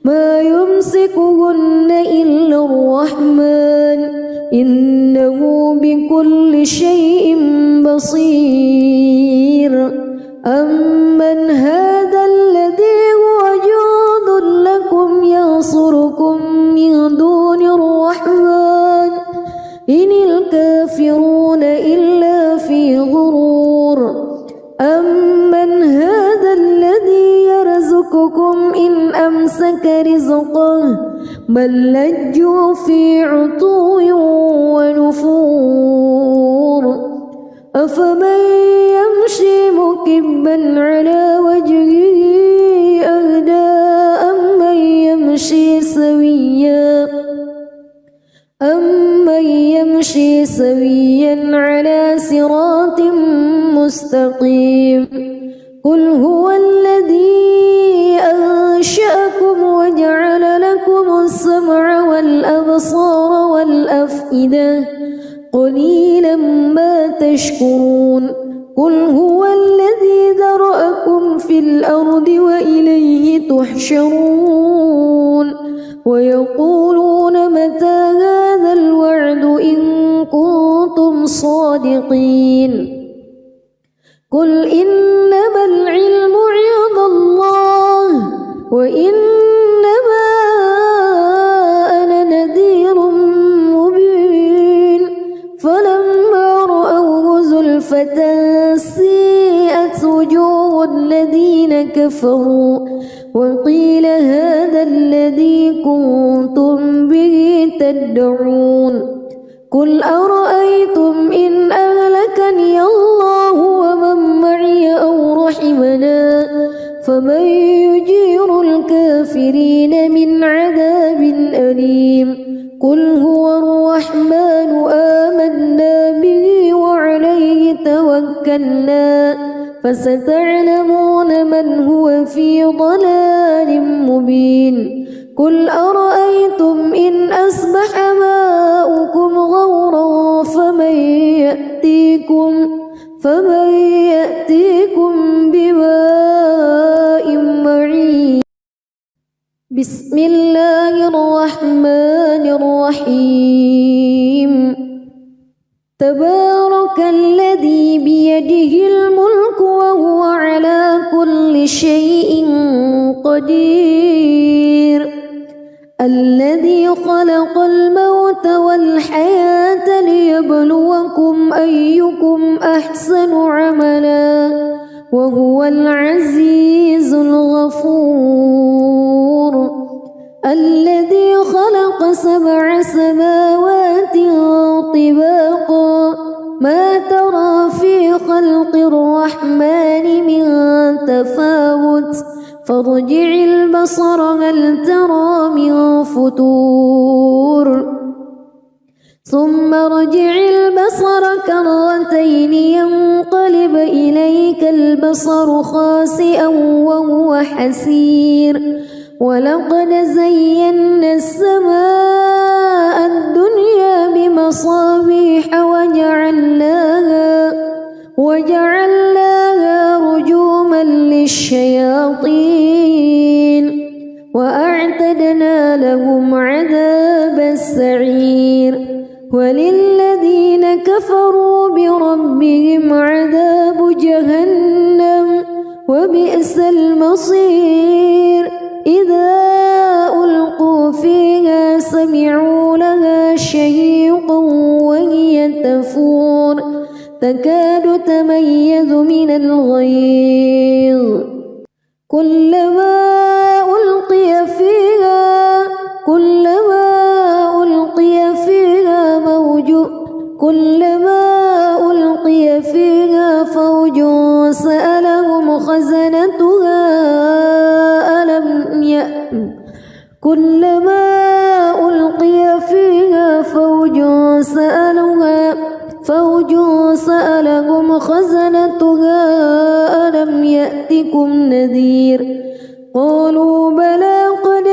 ما يمسكهن إلا الرحمن إنه بكل شيء بصير أمن هذا الذي هو جند لكم ينصركم من دون الرحمن إن الكافرون إلا في غرور أمن هذا الذي يرزقكم إن أمسك رزقه بل لجوا في عتو ونفور أفمن يمشي مكبا على وجهه أهدى أمن يمشي سويا على صراط مستقيم قل هو الذي أنشأكم وجعل لكم السمع والأبصار والأفئدة قليلا ما تشكرون قل هو الذي ذرأكم في الأرض وإليه تحشرون ويقولون متى هذا الوعد إن كنتم صادقين قل إنما العلم عند الله وإنما أنا نذير مبين فلما رأوه زلفة سيئت وجوه الذين كفروا وقيل هذا الذي كنتم به تدعون قل أرأيتم إن أهلكني الله ومن معي أو رحمنا فمن يجير الكافرين من عذاب أليم قل هو الرحمن آمنا به وعليه توكلنا فستعلمون من هو في ضلال مبين قل أرأيتم إن أصبح ماؤكم غورا فمن يأتيكم بماء معين بسم الله الرحمن الرحيم تبارك الذي بيده الملك وهو على كل شيء قدير الذي خلق الموت والحياة ليبلوكم أيكم أحسن عملا وهو العزيز الغفور الذي خلق 7 سماوات طباقا ما ترى في خلق الرحمن من تفاوت فارجع البصر هل ترى من فتور ثم ارجع البصر كرتين ينقلب إليك البصر خاسئا وهو حسير ولقد زينا السماء الدنيا بمصابيح وجعلناها رجوما للشياطين وأعتدنا لهم عذاب السعير وللذين كفروا بربهم عذاب جهنم وبئس المصير إذا ألقوا فيها سمعوا لها شهيقا وهي تفور تكاد تميز من الغيظ كلما ألقي فيها فوج سألهم خزنتها ألم يأتكم نذير قالوا بلى قد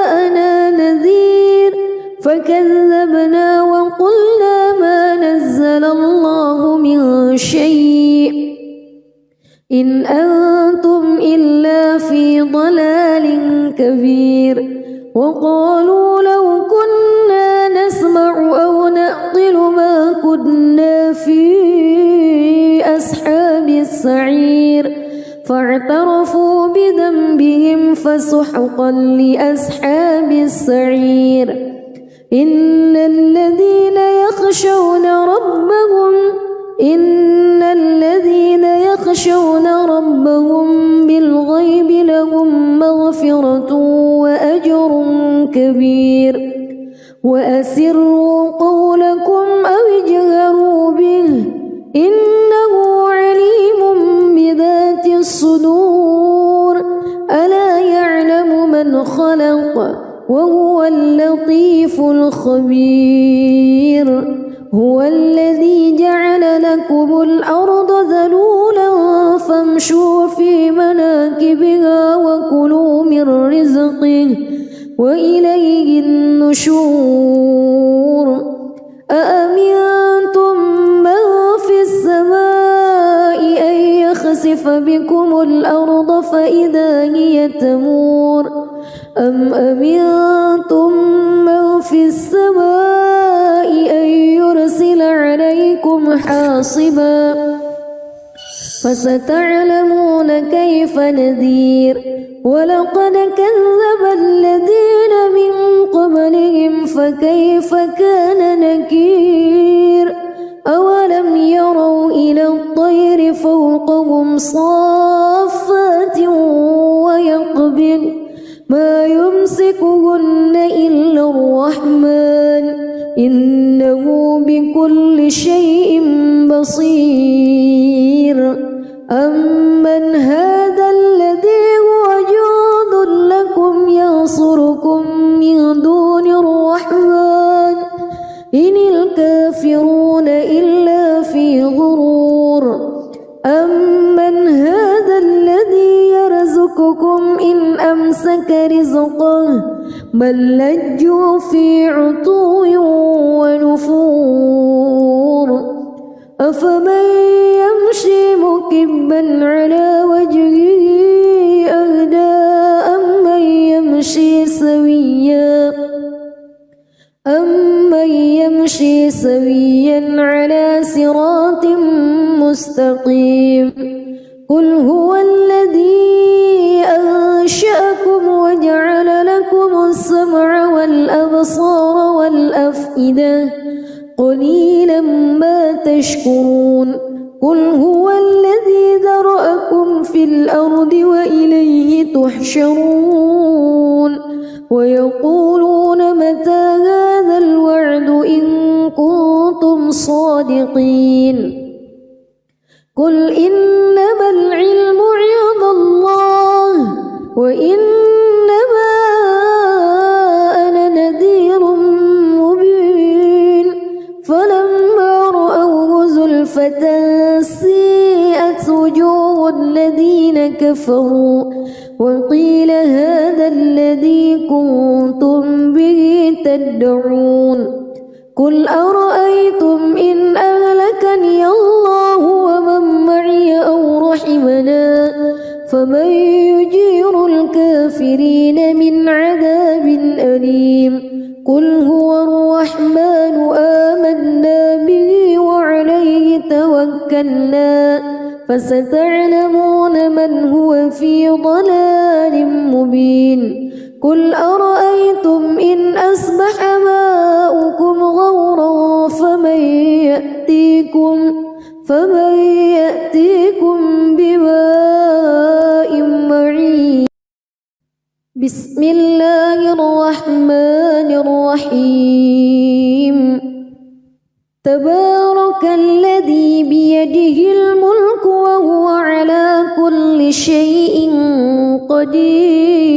جاءنا نذير فكذبنا وقلنا ما نزل الله من شيء إن أنتم إلا في ضلال كبير وقالوا لو كنا نسمع أو نعقل ما كنا في أصحاب السعير فاعترفوا بذنبهم فسحقا لأصحاب السعير إن الذين يخشون ربهم بالغيب لهم مغفرة وأجر كبير وأسروا قولكم أو اجهروا به إنه عليم بذات الصدور ألا يعلم من خلق وهو اللطيف الخبير هو الذي جعل لكم الأرض ذلولا فامشوا في مناكبها وكلوا من رزقه وإليه النشور أأمنتم من في السماء أن يخسف بكم الأرض فإذا هي تمور أم أمنتم من في السماء أن يرسل عليكم حاصبا فستعلمون كيف نذير ولقد كذب الذين من قبلهم فكيف كان نكير أولم يروا إلى الطير فوقهم صافات ويقبض ما يمسكهن إلا الرحمن إنه بكل شيء بصير أمن هذا الذي هو جند لكم ينصركم من دون الرحمن إن الكافرون إلا في غرور أمن هذا الذي يرزقكم إن أمسك رزقه بل لجوا في عتو ونفور أفمن يمشي مكبا على وجهه أهدى أمن يمشي سويا على صراط مستقيم قل هو الذي أنشأكم وجعل لكم السمع والأبصار والأفئدة قليلا ما تشكرون قل هو الذي ذرأكم في الأرض وإليه تحشرون ويقولون متى هذا الوعد إن كنتم صادقين قل إنما العلم عند الله وإنما أنا نذير مبين فلما رأوه زلفة سيئت وجوه الذين كفروا وقيل هذا الذي كنتم به تدعون قل أرأيتم إن أهلكني الله ومن معي أو رحمنا فمن يجير الكافرين من عذاب أليم قل هو الرحمن آمنا به وعليه توكلنا فستعلمون من هو في ضلال مبين قل أرأيتم إن أصبح ماؤكم غورا فمن يأتيكم بماء معين بسم الله الرحمن الرحيم تبارك الذي بيده الملك وهو على كل شيء قدير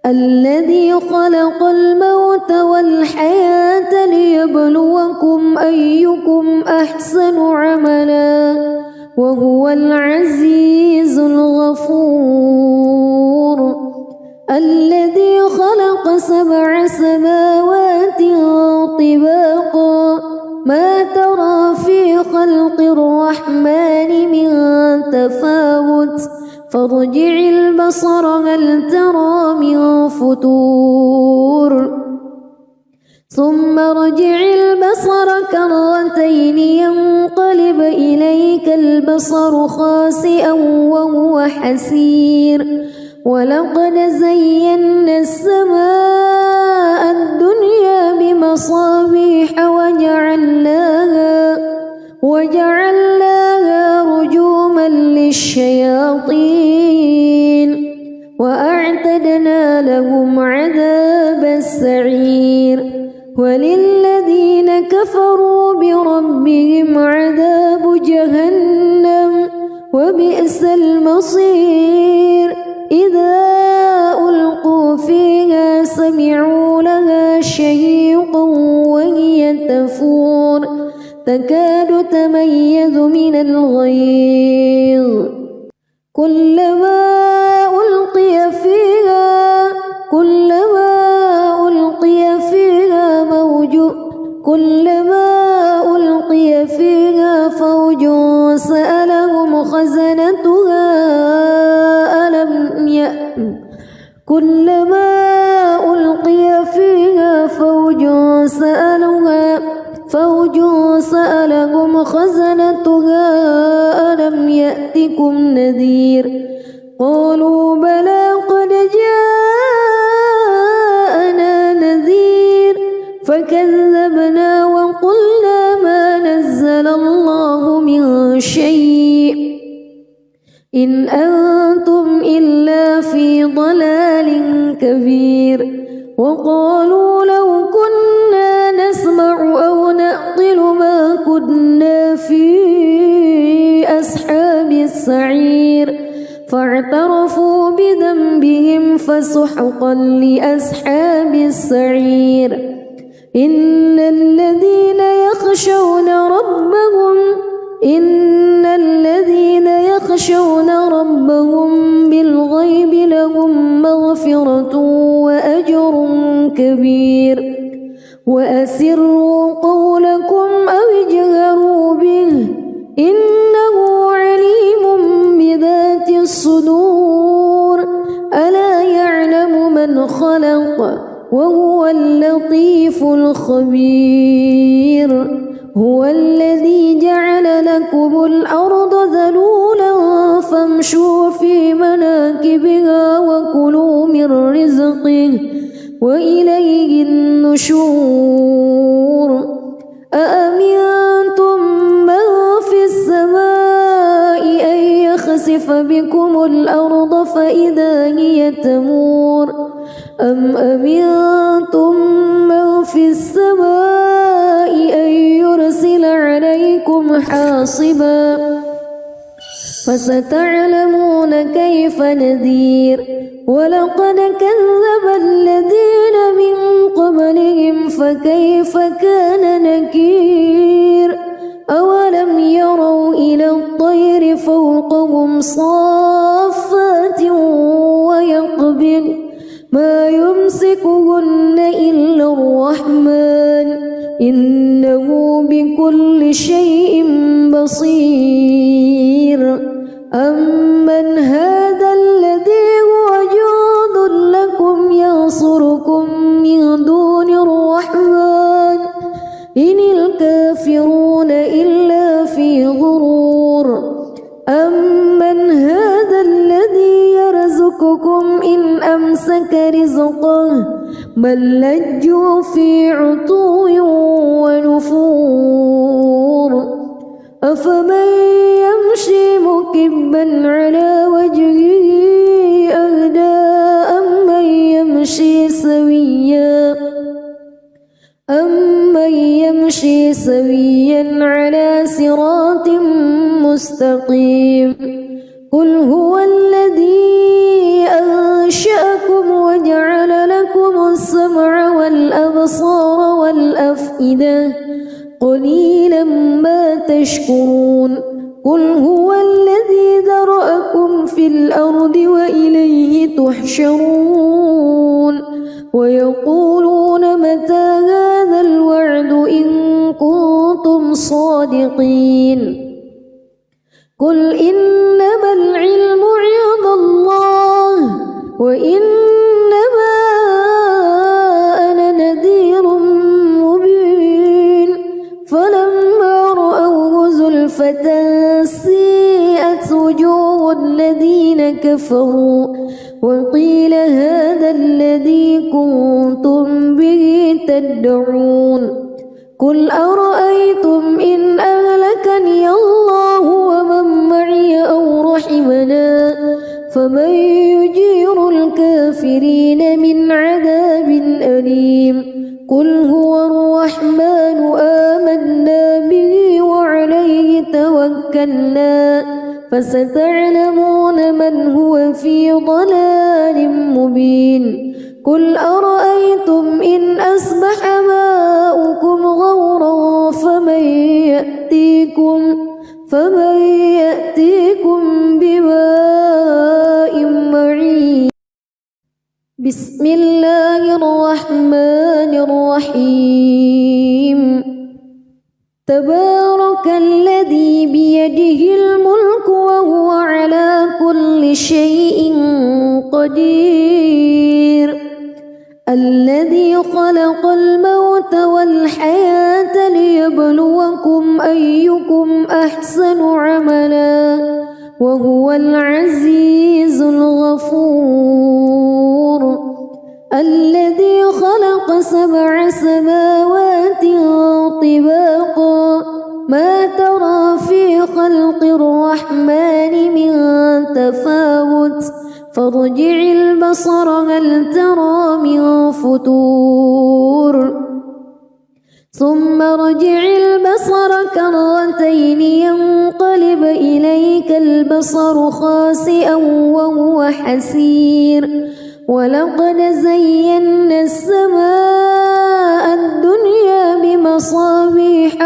الذي خلق الموت والحياة ليبلوكم أيكم أحسن عملا وهو العزيز الغفور الذي خلق 7 سماوات طباقا ما ترى في خلق الرحمن من تفاوت فارجع البصر هل ترى من فتور ثم ارجع البصر كرتين ينقلب إليك البصر خاسئا وهو حسير ولقد زينا السماء الدنيا بمصابيح وجعلناها رجوما للشياطين وأعتدنا لهم عذاب السعير وللذين كفروا بربهم عذاب جهنم وبئس المصير إذا ألقوا فيها سمعوا لها شهيقا وهي تفور تكاد تميز من الغيظ كلما ألقي فيها فوج سألهم خزنتها كلما ألقي فيها فوج سألهم خزنتها ألم يأتكم نذير قالوا بلى قد جاءنا نذير فكذبنا وقلنا ما نزل الله من شيء إن أنتم إلا في ضلال كبير وقالوا لو كنا نسمع أو نعقل ما كنا في أصحاب السعير فاعترفوا بذنبهم فسحقا لأصحاب السعير إن الذين يخشون ربهم بالغيب لهم مغفرة وأجر كبير وأسروا قولكم أو اجهروا به إنه عليم بذات الصدور ألا يعلم من خلق وهو اللطيف الخبير هو الذي جعل لكم الأرض ذلولا فامشوا في مناكبها وكلوا من رزقه وإليه النشور أأمنتم من في السماء أن يخسف بكم الأرض فإذا هي تمور أم أمنتم من في السماء أن يرسل عليكم حاصبا فستعلمون كيف نذير ولقد كذب الذين من قبلهم فكيف كان نكير أولم يروا إلى الطير فوقهم صافات ويقبض ما يمسكهن إلا الرحمن إنه بكل شيء بصير أمن هذا الذي هو جند لكم ينصركم من دون الرحمن إن الكافرون إلا في غرور أمن هذا الذي يرزقكم إن أمسك رزقه بل لجوا في عتو ونفور أفمن يمشي مكبا على وجهه أهدى أمن يمشي سويا على صراط مستقيم قل هو الذي أنشأكم وجعل لكم السمع والأبصار والأفئدة قليلا ما تشكرون قل هو الذي ذرأكم في الأرض وإليه تحشرون ويقولون متى هذا الوعد إن كنتم صادقين قل إنما العلم عند الله وإنما أنا نذير مبين فلما رأوه زلفة سيئت وجوه الذين كفروا وقيل هذا الذي كنتم به تدعون قل أرأيتم إن أهلكني الله ومن معي أو رحمنا فمن يجير الكافرين من عذاب أليم قل هو الرحمن آمنا به وعليه توكلنا فستعلمون من هو في ضلال مبين قل أرأيتم إن أصبح ماؤكم غورا فمن يأتيكم بماء معين بسم الله الرحمن الرحيم تبارك الذي بيده الملك وهو على كل شيء قدير الذي خلق الموت والحياة ليبلوكم أيكم أحسن عملا وهو العزيز الغفور الذي خلق 7 سماوات طباقا ما ترى في خلق الرحمن من تفاوت فارجع البصر هل ترى من فتور ثم ارجع البصر كرتين ينقلب إليك البصر خاسئا وهو حسير ولقد زينا السماء الدنيا بمصابيح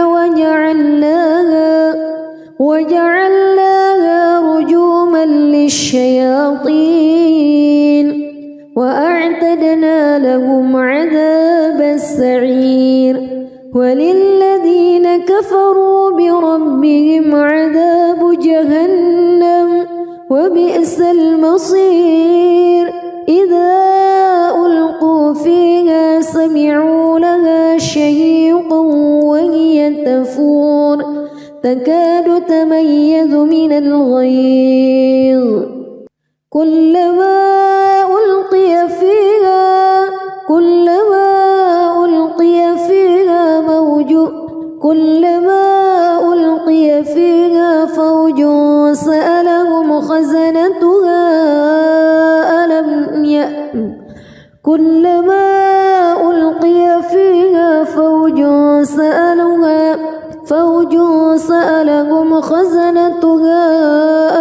وجعلناها رجوما للشياطين وأعتدنا لهم عذاب السعير وللذين كفروا بربهم عذاب جهنم وبئس المصير إذا ألقوا فيها سمعوا لها شهيقا وهي تفور تكاد تميز من الغيظ كلما ألقي فيها فوج سألهم خزنتها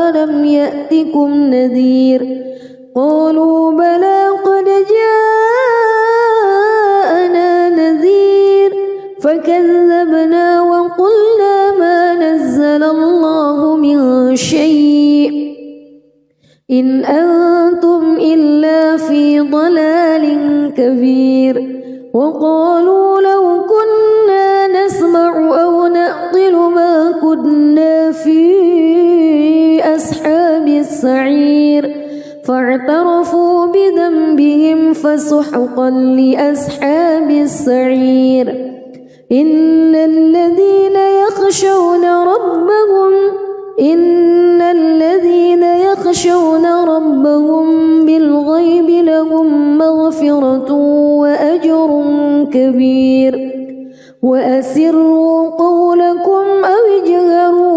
ألم يأتكم نذير قالوا بلى قد جاءنا نذير فكذبنا وقلنا ما نزل الله من شيء إن أنتم إلا في ضلال كبير وقالوا لو كنا نسمع أو نعقل ما كنا في أصحاب السعير فاعترفوا بذنبهم فسحقا لأصحاب السعير إن الذين يخشون ربهم بالغيب لهم مغفرة وأجر كبير وأسروا قولكم أو اجهروا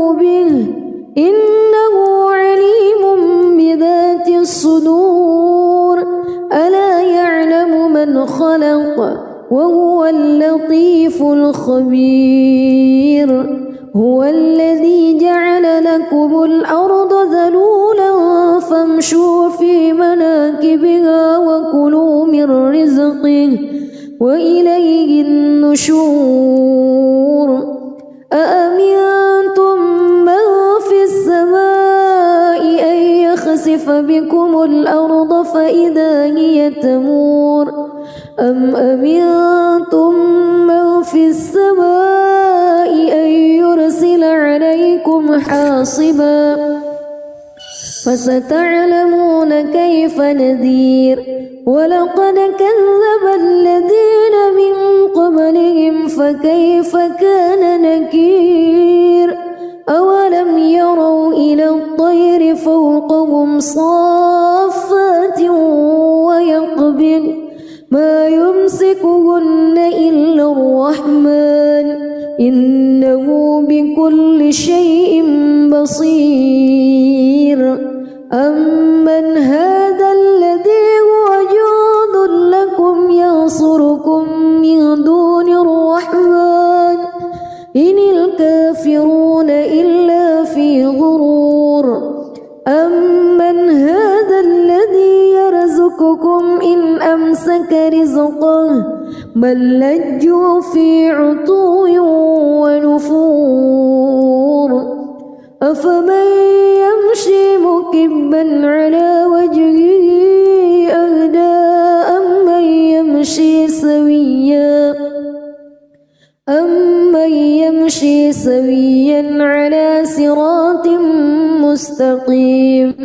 لكم الأرض ذلولا فامشوا في مناكبها وكلوا من رزقه وإليه النشور أأمنتم من في السماء أن يخسف بكم الأرض فإذا هي تمور أم أمنتم من في السماء أن يرسل عليكم حاصبا فستعلمون كيف نذير ولقد كذب الذين من قبلهم فكيف كان نكير أولم يروا إلى الطير فوقهم صافات ويقبض ما يمسكهن إلا الرحمن إنه بكل شيء بصير أمن هذا الذي هو جند لكم ينصركم من دون الرحمن إن الكافرون إلا في غرور أمن هذا الذي يرزقكم إن أمسك رزقه بل لجوا في عتو ونفور أفمن يمشي مكبا على وجهه أهدى أمن يمشي سويا على صراط مستقيم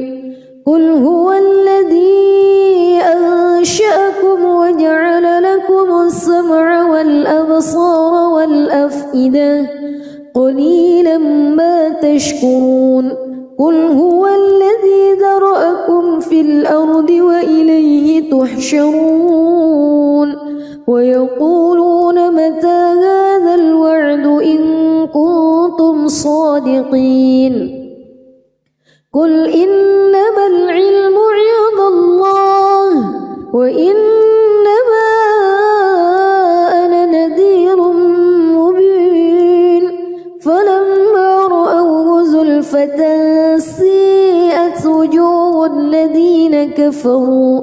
قل هو الذي أنشأكم وجعل لكم السمع والأبصار والأفئدة قليلا ما تشكرون قل هو الذي ذرأكم في الأرض وإليه تحشرون ويقولون متى هذا الوعد إن كنتم صادقين قل إنما العلم عند الله وإنما أنا نذير مبين فلما رأوه زلفة سيئت وجوه الذين كفروا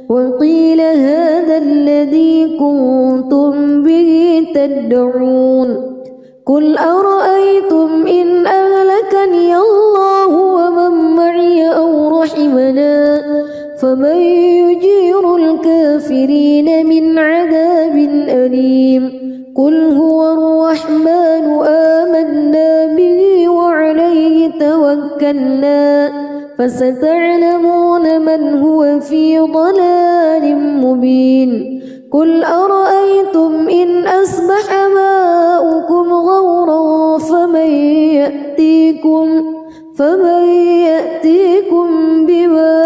وقيل هذا الذي كنتم به تدعون قل أرأيتم إن أهلكني الله ومن معي أو رحمنا فمن يجير الكافرين من عذاب أليم قل هو الرحمن آمنا به وعليه توكلنا فستعلمون من هو في ضلال مبين قل أرأيتم إن أصبح ماؤكم غورا فمن يأتيكم بماء